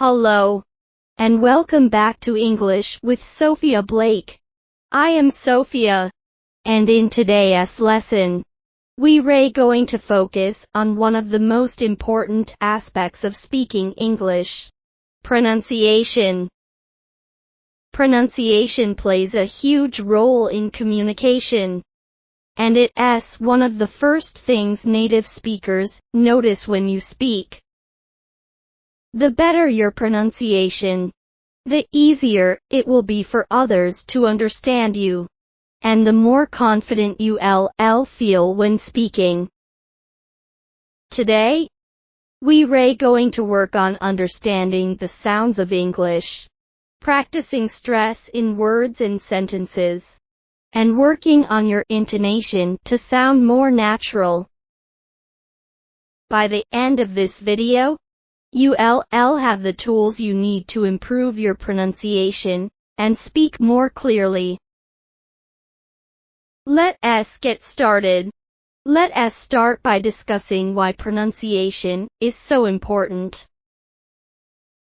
Hello, and welcome back to English with Sophia Blake. I am Sophia, and in today's lesson, we're going to focus on one of the most important aspects of speaking English: pronunciation. Pronunciation plays a huge role in communication, and it's one of the first things native speakers notice when you speak. The better your pronunciation, the easier it will be for others to understand you, and the more confident you'll feel when speaking. Today, we're going to work on understanding the sounds of English, practicing stress in words and sentences, and working on your intonation to sound more natural. By the end of this video, you'll have the tools you need to improve your pronunciation and speak more clearly. Let's get started. Let's start by discussing why pronunciation is so important.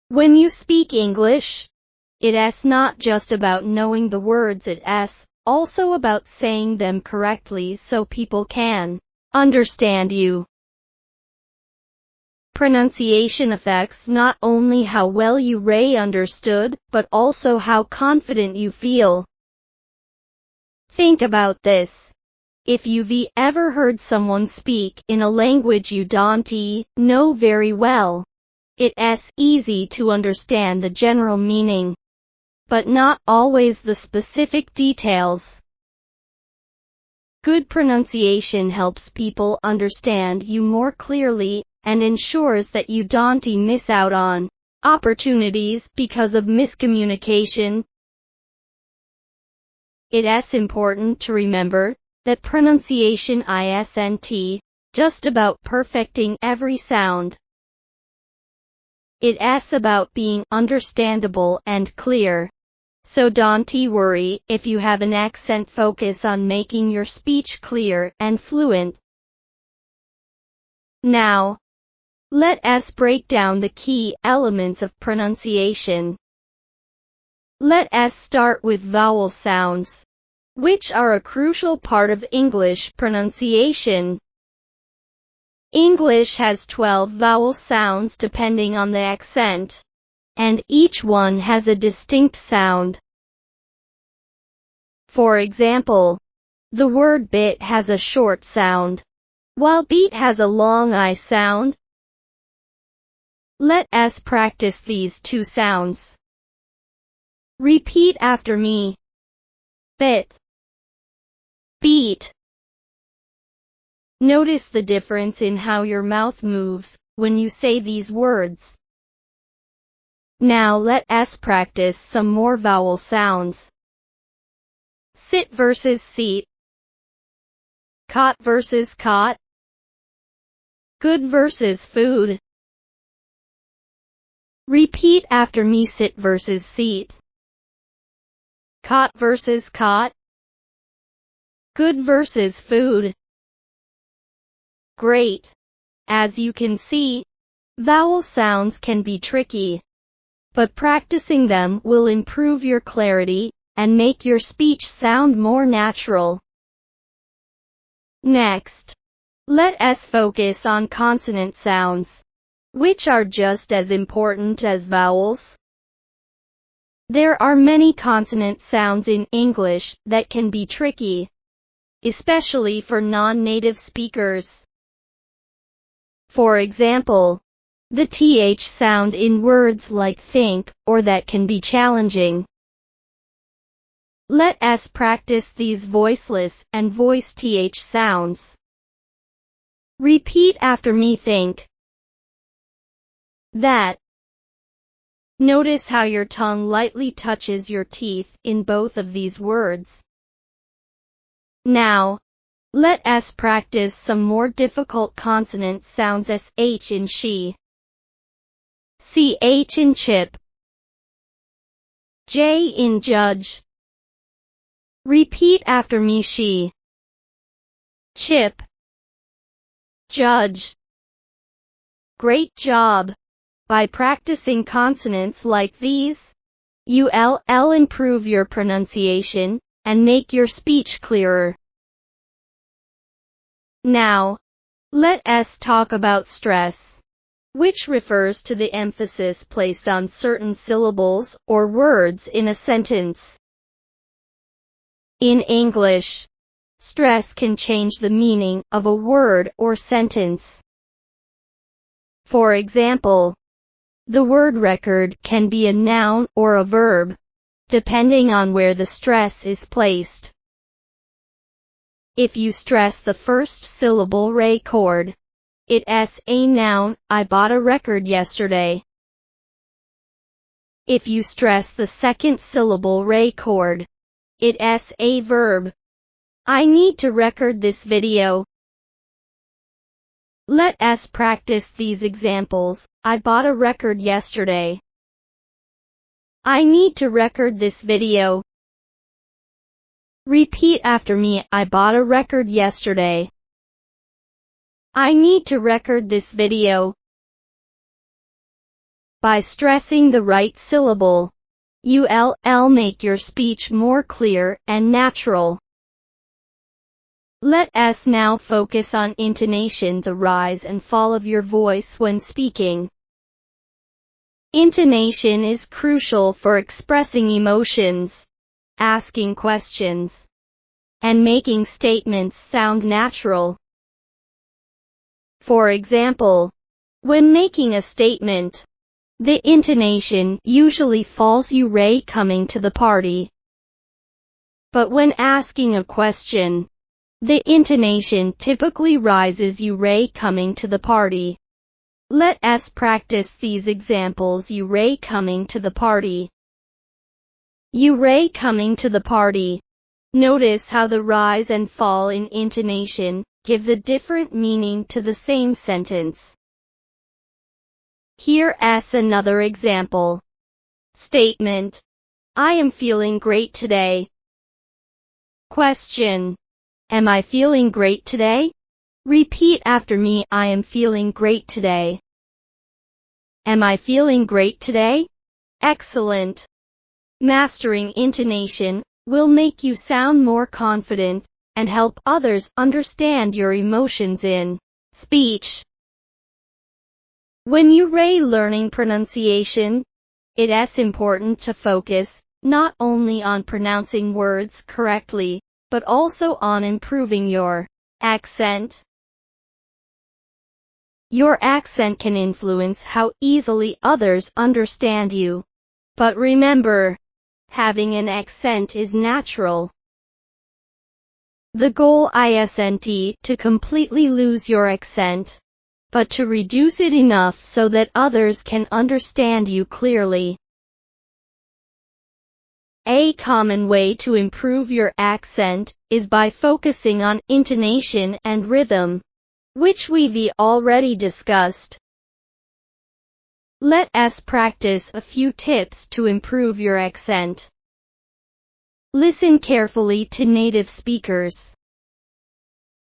When you speak English, it's not just about knowing the words, it's also about saying them correctly so people can understand you. Pronunciation affects not only how well you're understood, but also how confident you feel. Think about this. If you've ever heard someone speak in a language you don't know very well, it's easy to understand the general meaning, but not always the specific details. Good pronunciation helps people understand you more clearly and ensures that you don't miss out on opportunities because of miscommunication. It's important to remember that pronunciation isn't just about perfecting every sound. It's about being understandable and clear. So don't worry if you have an accent. Focus on making your speech clear and fluent. Now, let's break down the key elements of pronunciation. Let's start with vowel sounds, which are a crucial part of English pronunciation. English has 12 vowel sounds depending on the accent, and each one has a distinct sound. For example, the word bit has a short sound, while beat has a long I sound. Let's practice these two sounds. Repeat after me. Bit. Beat. Notice the difference in how your mouth moves when you say these words. Now let's practice some more vowel sounds. Sit versus seat. Cot versus cot. Good versus food. Repeat after me. Sit versus seat. Cot versus cot. Good versus food. Great! As you can see, vowel sounds can be tricky, but practicing them will improve your clarity and make your speech sound more natural. Next, let's focus on consonant sounds, which are just as important as vowels. There are many consonant sounds in English that can be tricky, especially for non-native speakers. For example, the th sound in words like think or that can be challenging. Let's practice these voiceless and voice th sounds. Repeat after me. Think. That. Notice how your tongue lightly touches your teeth in both of these words. Now, let's practice some more difficult consonant sounds. Sh in she. Ch in chip. J in judge. Repeat after me. She. Chip. Judge. Great job! By practicing consonants like these, you'll improve your pronunciation and make your speech clearer. Now, let us talk about stress, which refers to the emphasis placed on certain syllables or words in a sentence. In English, stress can change the meaning of a word or sentence. For example, the word record can be a noun or a verb, depending on where the stress is placed. If you stress the first syllable record, it's a noun. I bought a record yesterday. If you stress the second syllable record, it's a verb. I need to record this video. Let us practice these examples. I bought a record yesterday. I need to record this video. Repeat after me. I bought a record yesterday. I need to record this video. By stressing the right syllable, you'll make your speech more clear and natural. Let us now focus on intonation, the rise and fall of your voice when speaking. Intonation is crucial for expressing emotions, asking questions, and making statements sound natural. For example, when making a statement, the intonation usually falls "You Ray coming to the party." But when asking a question, the intonation typically rises "You Ray coming to the party." Let us practice these examples. You Ray coming to the party. You Ray coming to the party. Notice how the rise and fall in intonation gives a different meaning to the same sentence. Here's another example. Statement: I am feeling great today. Question: Am I feeling great today? Repeat after me. I am feeling great today. Am I feeling great today? Excellent. Mastering intonation will make you sound more confident and help others understand your emotions in speech. When you're learning pronunciation, it's important to focus not only on pronouncing words correctly, but also on improving your accent. Your accent can influence how easily others understand you. But remember, having an accent is natural. The goal isn't to completely lose your accent, but to reduce it enough so that others can understand you clearly. A common way to improve your accent is by focusing on intonation and rhythm, which we've already discussed. Let us practice a few tips to improve your accent. Listen carefully to native speakers.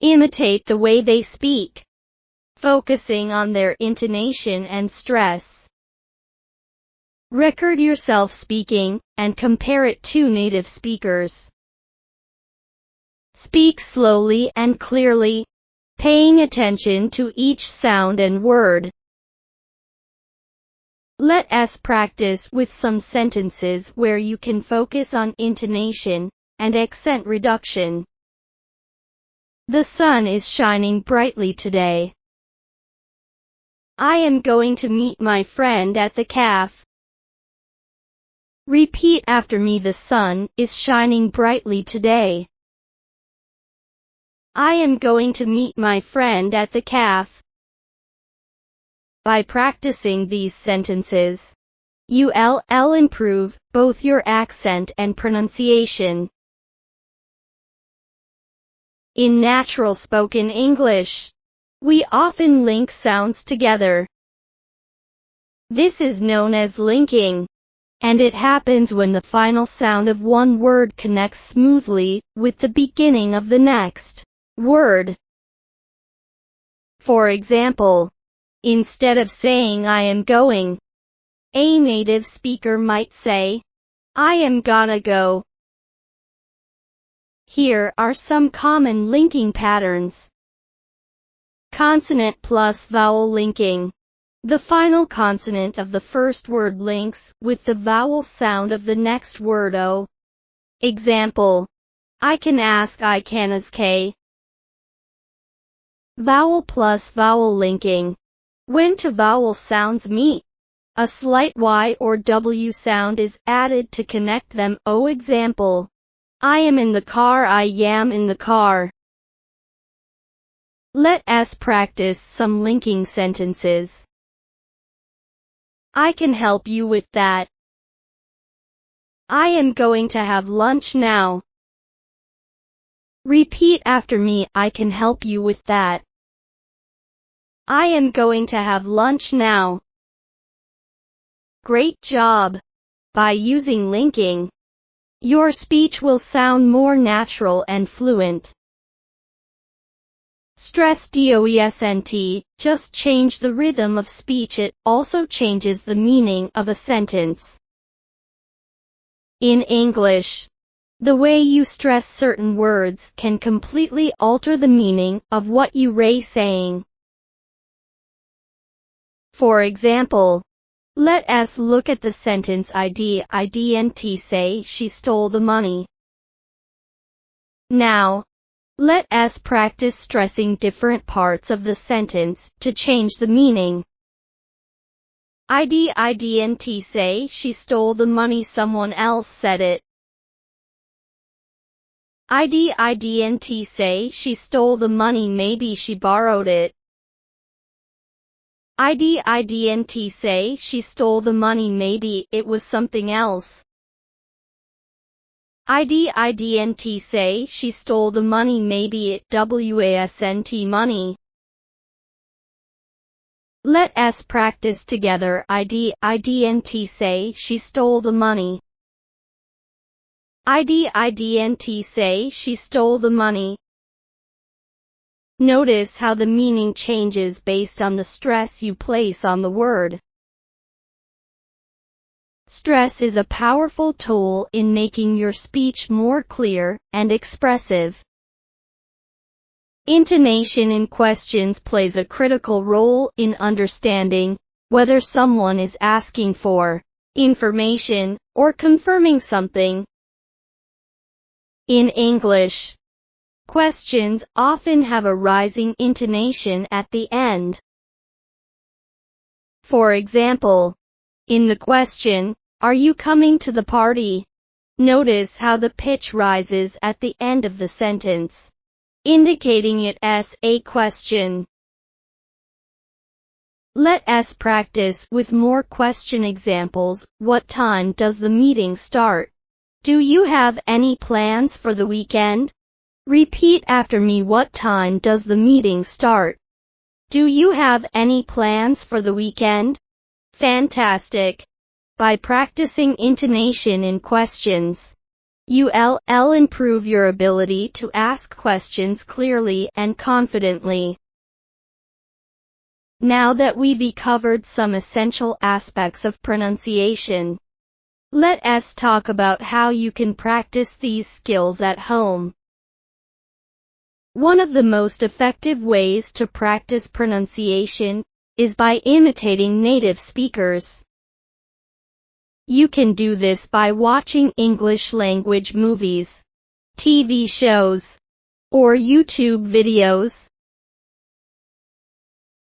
Imitate the way they speak, focusing on their intonation and stress. Record yourself speaking and compare it to native speakers. Speak slowly and clearly, paying attention to each sound and word. Let us practice with some sentences where you can focus on intonation and accent reduction. The sun is shining brightly today. I am going to meet my friend at the cafe. Repeat after me. The sun is shining brightly today. I am going to meet my friend at the cafe. By practicing these sentences, you'll improve both your accent and pronunciation. In natural spoken English, we often link sounds together. This is known as linking, and it happens when the final sound of one word connects smoothly with the beginning of the next word. For example, Instead of saying I am going, a native speaker might say, I am gonna go. Here are some common linking patterns. Consonant plus vowel linking. The final consonant of the first word links with the vowel sound of the next word o. Example: I can ask, I can ask. Vowel plus vowel linking. When two vowel sounds meet, a slight y or w sound is added to connect them. O example: I am in the car, I am in the car. Let us practice some linking sentences. I can help you with that. I am going to have lunch now. Repeat after me, I can help you with that. I am going to have lunch now. Great job! By using linking, your speech will sound more natural and fluent. Stress DOESNT, just change the rhythm of speech, it also changes the meaning of a sentence. In English, the way you stress certain words can completely alter the meaning of what you are saying. For example, let us look at the sentence I didn't say she stole the money. Now, let us practice stressing different parts of the sentence to change the meaning. I didn't say she stole the money, someone else said it. I didn't say she stole the money, maybe she borrowed it. I didn't say she stole the money, maybe it was something else. I didn't say she stole the money, maybe it wasn't money. Let us practice together. I didn't say she stole the money. I didn't say she stole the money. Notice how the meaning changes based on the stress you place on the word. Stress is a powerful tool in making your speech more clear and expressive. Intonation in questions plays a critical role in understanding whether someone is asking for information or confirming something. In English, questions often have a rising intonation at the end. For example, in the question, "Are you coming to the party?" Notice how the pitch rises at the end of the sentence, indicating it as a question. Let us practice with more question examples. What time does the meeting start? Do you have any plans for the weekend? Repeat after me. What time does the meeting start? Do you have any plans for the weekend? Fantastic! By practicing intonation in questions, you'll improve your ability to ask questions clearly and confidently. Now that we've covered some essential aspects of pronunciation, let us talk about how you can practice these skills at home. One of the most effective ways to practice pronunciation is by imitating native speakers. You can do this by watching English language movies, TV shows, or YouTube videos.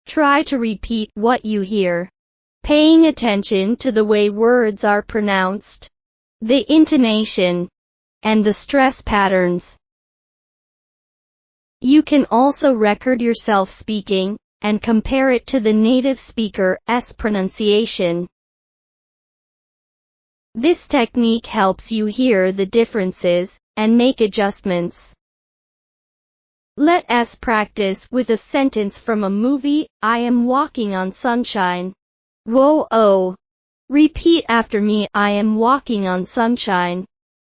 Try to repeat what you hear, paying attention to the way words are pronounced, the intonation, and the stress patterns. You can also record yourself speaking and compare it to the native speaker's pronunciation. This technique helps you hear the differences and make adjustments. Let us practice with a sentence from a movie. I am walking on sunshine. Whoa-oh. Repeat after me. I am walking on sunshine.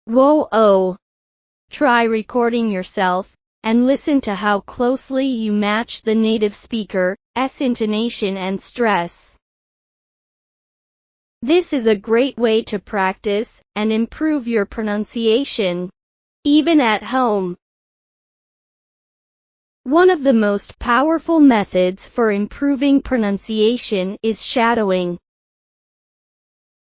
Whoa-oh. Try recording yourself and listen to how closely you match the native speaker's S intonation and stress. This is a great way to practice and improve your pronunciation, even at home. One of the most powerful methods for improving pronunciation is shadowing.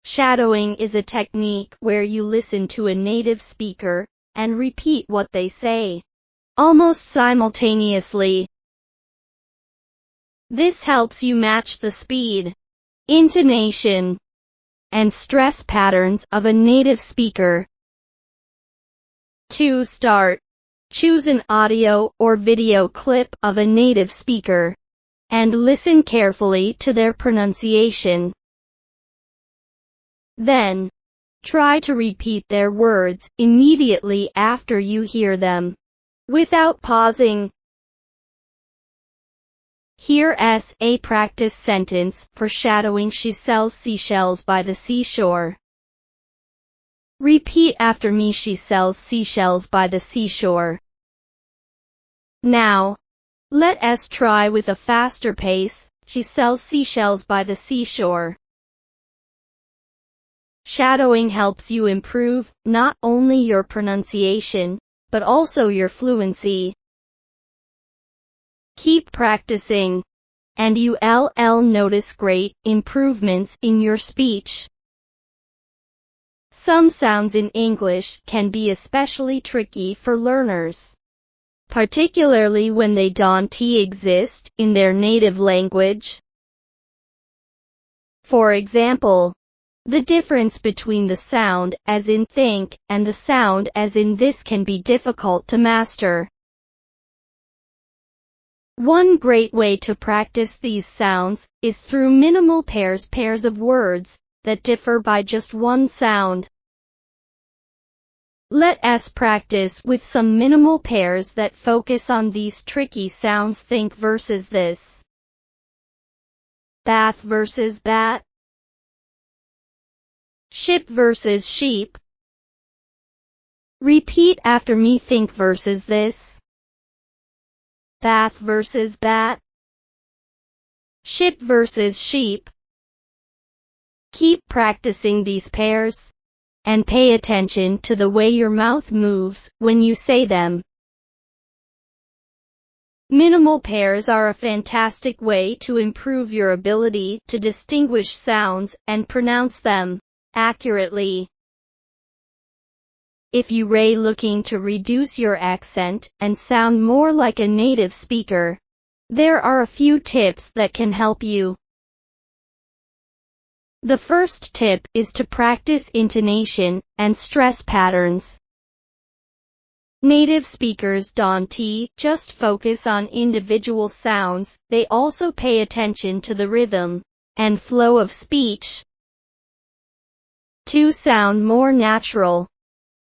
Shadowing is a technique where you listen to a native speaker and repeat what they say, almost simultaneously. This helps you match the speed, intonation, and stress patterns of a native speaker. To start, choose an audio or video clip of a native speaker and listen carefully to their pronunciation. Then, try to repeat their words immediately after you hear them, without pausing. Here's a practice sentence for shadowing. She sells seashells by the seashore. Repeat after me. She sells seashells by the seashore. Now, let us try with a faster pace. She sells seashells by the seashore. Shadowing helps you improve not only your pronunciation, but also your fluency. Keep practicing, and you'll notice great improvements in your speech. Some sounds in English can be especially tricky for learners, particularly when they don't exist in their native language. For example, the difference between the sound as in think and the sound as in this can be difficult to master. One great way to practice these sounds is through minimal pairs of words that differ by just one sound. Let us practice with some minimal pairs that focus on these tricky sounds. Think versus this. Bath versus bat. Ship versus sheep. Repeat after me. Think versus this. Bath versus bat. Ship versus sheep. Keep practicing these pairs, and pay attention to the way your mouth moves when you say them. Minimal pairs are a fantastic way to improve your ability to distinguish sounds and pronounce them accurately. If you're looking to reduce your accent and sound more like a native speaker, there are a few tips that can help you. The first tip is to practice intonation and stress patterns. Native speakers don't just focus on individual sounds, they also pay attention to the rhythm and flow of speech. To sound more natural,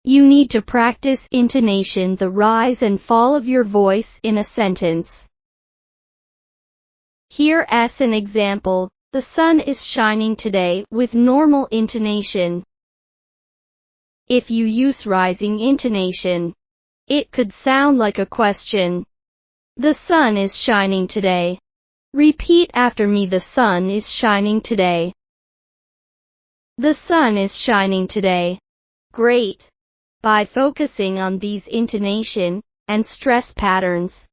you need to practice intonation, the rise and fall of your voice in a sentence. Here's an example. The sun is shining today with normal intonation. If you use rising intonation, it could sound like a question. The sun is shining today. Repeat after me. The sun is shining today. The sun is shining today. Great. By focusing on these intonation and stress patterns,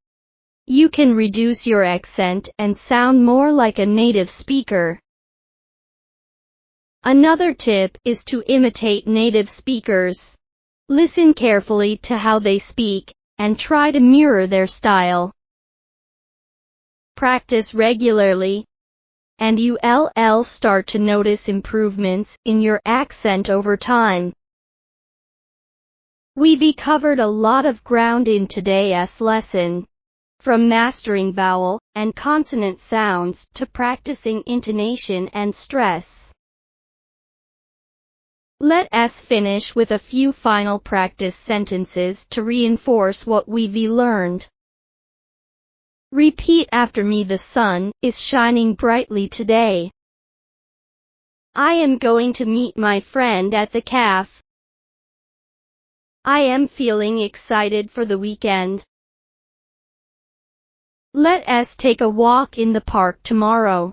you can reduce your accent and sound more like a native speaker. Another tip is to imitate native speakers. Listen carefully to how they speak, and try to mirror their style. Practice regularly, and you'll start to notice improvements in your accent over time. We've covered a lot of ground in today's lesson, from mastering vowel and consonant sounds to practicing intonation and stress. Let us finish with a few final practice sentences to reinforce what we've learned. Repeat after me. The sun is shining brightly today. I am going to meet my friend at the cafe. I am feeling excited for the weekend. Let us take a walk in the park tomorrow.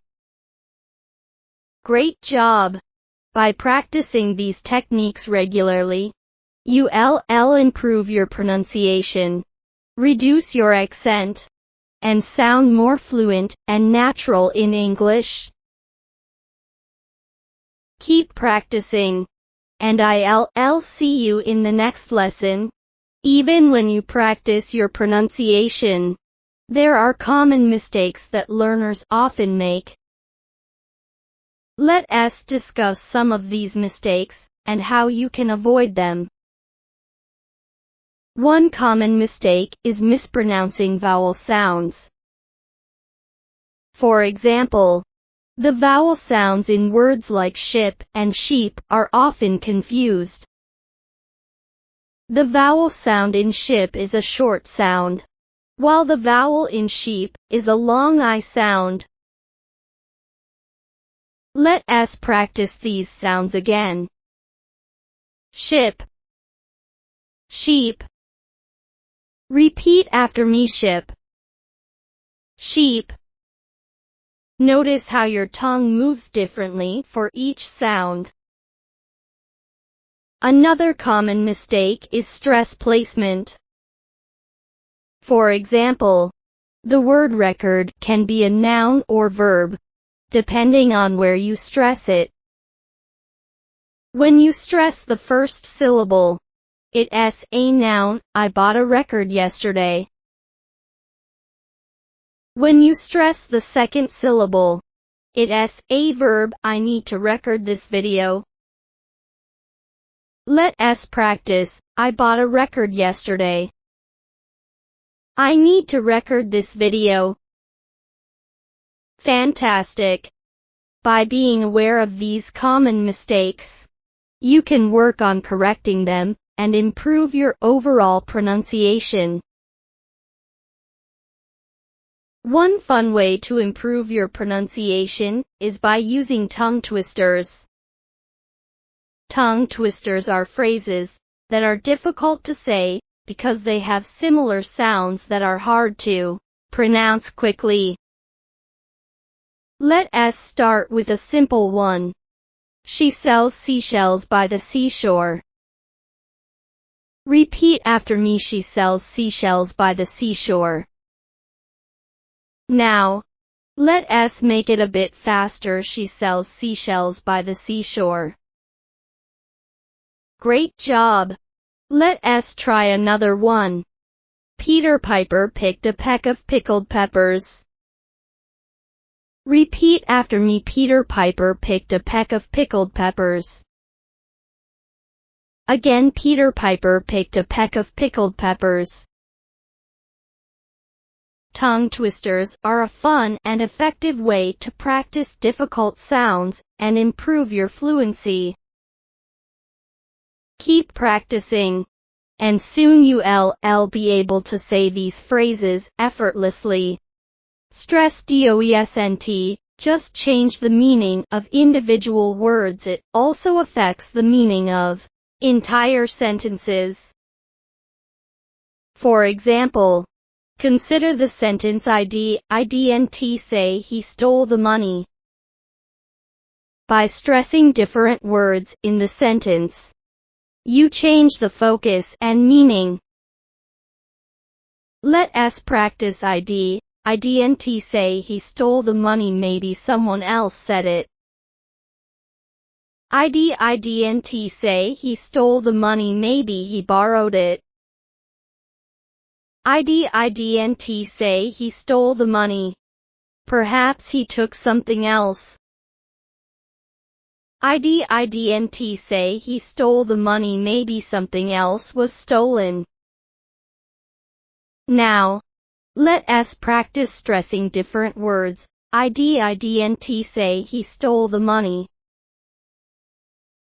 Great job! By practicing these techniques regularly, you'll improve your pronunciation, reduce your accent, and sound more fluent and natural in English. Keep practicing, and I'll see you in the next lesson. Even when you practice your pronunciation, there are common mistakes that learners often make. Let us discuss some of these mistakes and how you can avoid them. One common mistake is mispronouncing vowel sounds. For example, the vowel sounds in words like ship and sheep are often confused. The vowel sound in ship is a short sound, while the vowel in sheep is a long I sound. Let us practice these sounds again. Ship, sheep. Repeat after me: ship, sheep. Notice how your tongue moves differently for each sound. Another common mistake is stress placement. For example, the word record can be a noun or verb, depending on where you stress it. When you stress the first syllable, it's a noun: I bought a record yesterday. When you stress the second syllable, it's a verb: I need to record this video. Let us practice: I bought a record yesterday. I need to record this video. Fantastic! By being aware of these common mistakes, you can work on correcting them and improve your overall pronunciation. One fun way to improve your pronunciation is by using tongue twisters. Tongue twisters are phrases that are difficult to say because they have similar sounds that are hard to pronounce quickly. Let us start with a simple one. She sells seashells by the seashore. Repeat after me: she sells seashells by the seashore. Now, let us make it a bit faster: she sells seashells by the seashore. Great job! Let us try another one. Peter Piper picked a peck of pickled peppers. Repeat after me: Peter Piper picked a peck of pickled peppers. Again: Peter Piper picked a peck of pickled peppers. Tongue twisters are a fun and effective way to practice difficult sounds and improve your fluency. Keep practicing, and soon you'll be able to say these phrases effortlessly. Stress doesn't just change the meaning of individual words, it also affects the meaning of entire sentences. For example, consider the sentence I didn't say he stole the money. By stressing different words in the sentence, you change the focus and meaning. Let us practice I didn't say he stole the money, maybe someone else said it. I didn't say he stole the money, maybe he borrowed it. I didn't say he stole the money. Perhaps he took something else. I didn't say he stole the money, maybe something else was stolen. Now, let us practice stressing different words. I didn't say he stole the money.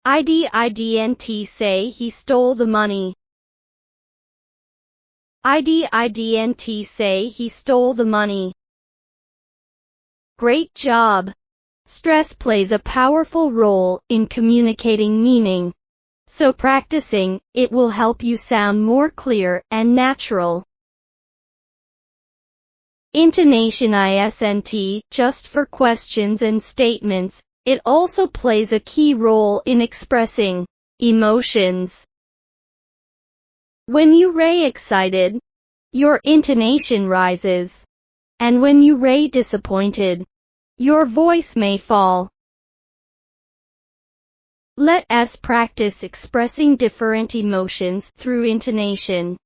I didn't say he stole the money. I didn't say he stole the money. Great job! Stress plays a powerful role in communicating meaning, so practicing it will help you sound more clear and natural. Intonation isn't just for questions and statements, it also plays a key role in expressing emotions. When you ray excited, your intonation rises. And when you ray disappointed, your voice may fall. Let us practice expressing different emotions through intonation.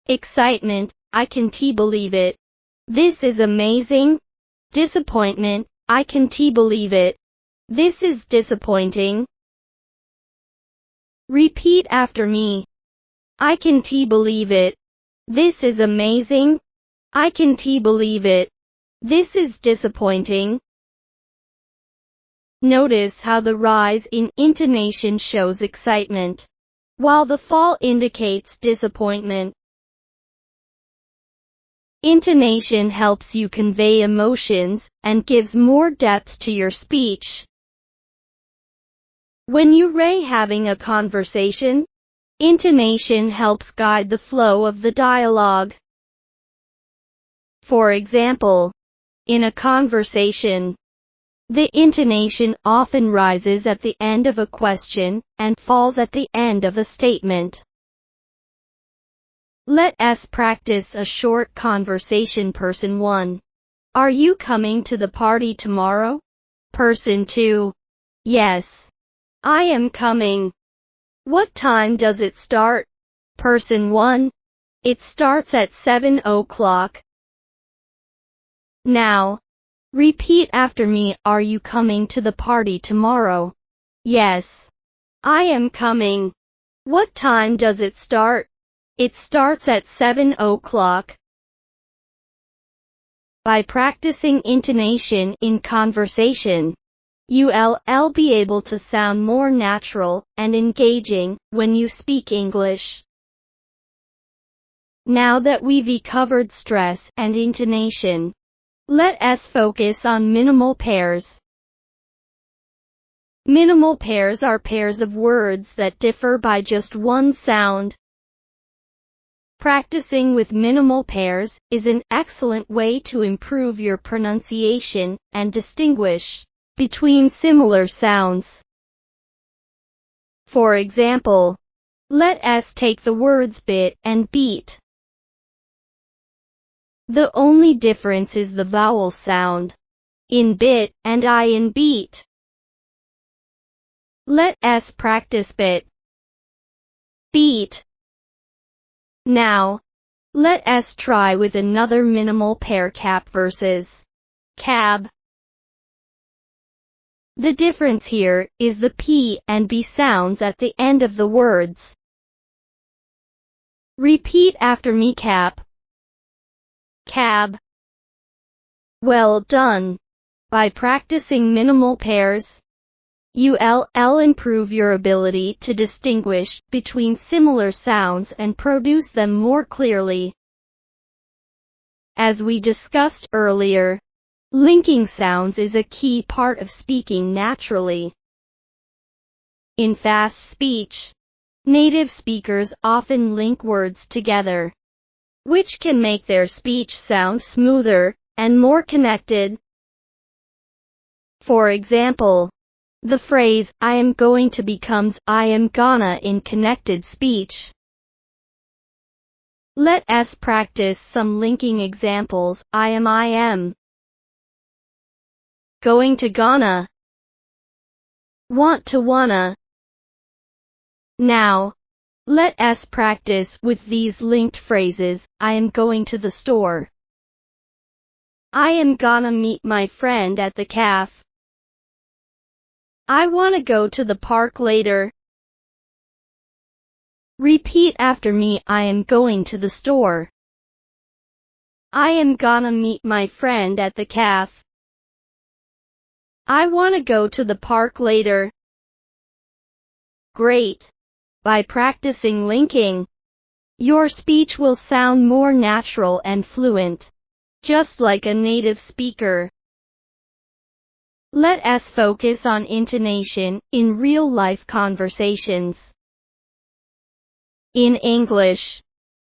Excitement, I can't believe it. This is amazing. Disappointment, I can't believe it. This is disappointing. Repeat after me. I can't believe it. This is amazing. I can't believe it. This is disappointing. Notice how the rise in intonation shows excitement, while the fall indicates disappointment. Intonation helps you convey emotions and gives more depth to your speech. When you ray having a conversation, intonation helps guide the flow of the dialogue. For example, in a conversation, the intonation often rises at the end of a question and falls at the end of a statement. Let us practice a short conversation. Person 1. Are you coming to the party tomorrow? Person 2. Yes. I am coming. What time does it start? Person 1. It starts at 7 o'clock. Now, repeat after me. Are you coming to the party tomorrow? Yes. I am coming. What time does it start? It starts at 7 o'clock. By practicing intonation in conversation, you'll be able to sound more natural and engaging when you speak English. Now that we've covered stress and intonation, let us focus on minimal pairs. Minimal pairs are pairs of words that differ by just one sound. Practicing with minimal pairs is an excellent way to improve your pronunciation and distinguish between similar sounds. For example, let us take the words bit and beat. The only difference is the vowel sound in bit and I in beat. Let us practice bit, beat. Now, let us try with another minimal pair, cap versus cab. The difference here is the P and B sounds at the end of the words. Repeat after me. Cap, cab. Well done. By practicing minimal pairs, you'll improve your ability to distinguish between similar sounds and produce them more clearly. As we discussed earlier, linking sounds is a key part of speaking naturally. In fast speech, native speakers often link words together, which can make their speech sound smoother and more connected. For example, the phrase, I am going to becomes, I am gonna in connected speech. Let us practice some linking examples. I am. Going to gonna. Want to wanna. Now, let us practice with these linked phrases. I am going to the store. I am gonna meet my friend at the cafe. I wanna go to the park later. Repeat after me. I am going to the store. I am gonna meet my friend at the cafe. I wanna go to the park later. Great! By practicing linking, your speech will sound more natural and fluent, just like a native speaker. Let us focus on intonation in real-life conversations. In English,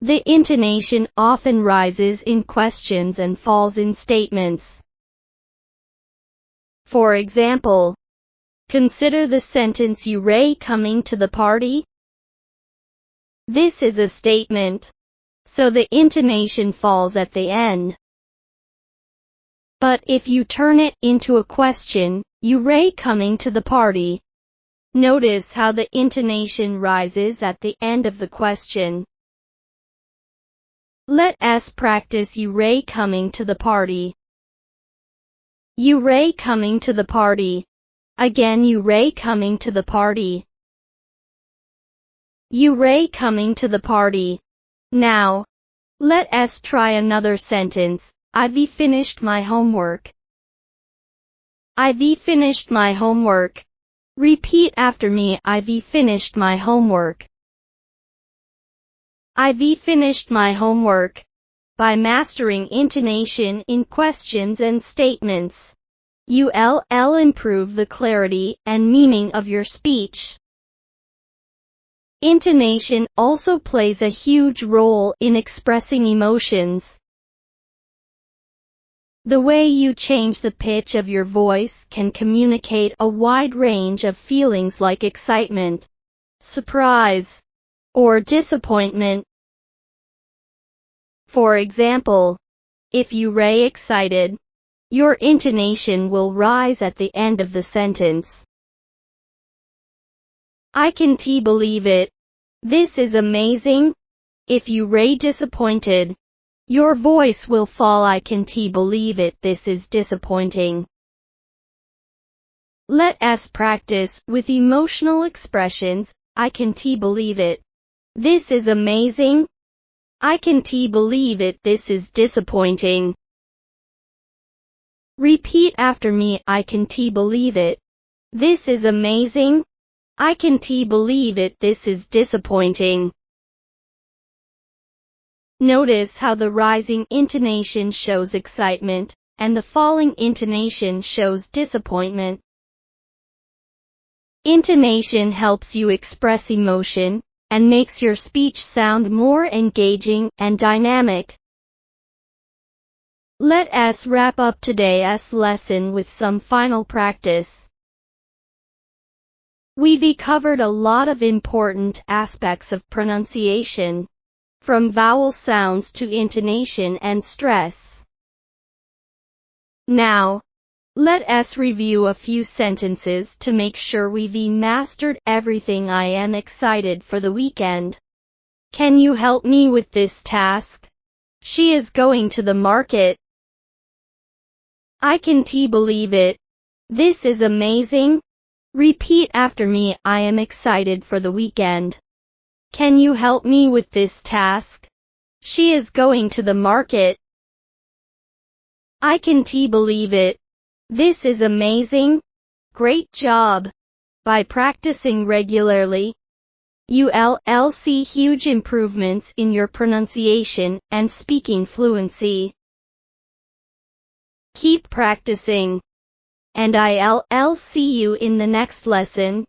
The intonation often rises in questions and falls in statements. For example, consider the sentence "You Ray coming to the party?" This is a statement, so the intonation falls at the end. But if you turn it into a question, "You Ray coming to the party?" Notice how the intonation rises at the end of the question. Let us practice "You Ray coming to the party." You Ray coming to the party. Again, you Ray coming to the party. You Ray coming to the party. Now, let us try another sentence. I've finished my homework. I've finished my homework. Repeat after me. I've finished my homework. I've finished my homework. By mastering intonation in questions and statements, you'll improve the clarity and meaning of your speech. Intonation also plays a huge role in expressing emotions. The way you change the pitch of your voice can communicate a wide range of feelings like excitement, surprise, or disappointment. For example, if you Ray excited, your intonation will rise at the end of the sentence. I can't believe it. This is amazing. If you Ray disappointed, your voice will fall. I can't believe it. This is disappointing. Let us practice with emotional expressions. I can't believe it. This is amazing. I can't believe it. This is disappointing. Repeat after me. I can't believe it. This is amazing. I can't believe it. This is disappointing. Notice how the rising intonation shows excitement, and the falling intonation shows disappointment. Intonation helps you express emotion, and makes your speech sound more engaging and dynamic. Let us wrap up today's lesson with some final practice. We've covered a lot of important aspects of pronunciation, from vowel sounds to intonation and stress. Now, let us review a few sentences to make sure we've mastered everything. I am excited for the weekend. Can you help me with this task? She is going to the market. I can't believe it. This is amazing. Repeat after me. I am excited for the weekend. Can you help me with this task? She is going to the market. I can't believe it. This is amazing. Great job. By practicing regularly, you'll see huge improvements in your pronunciation and speaking fluency. Keep practicing. And I'll see you in the next lesson.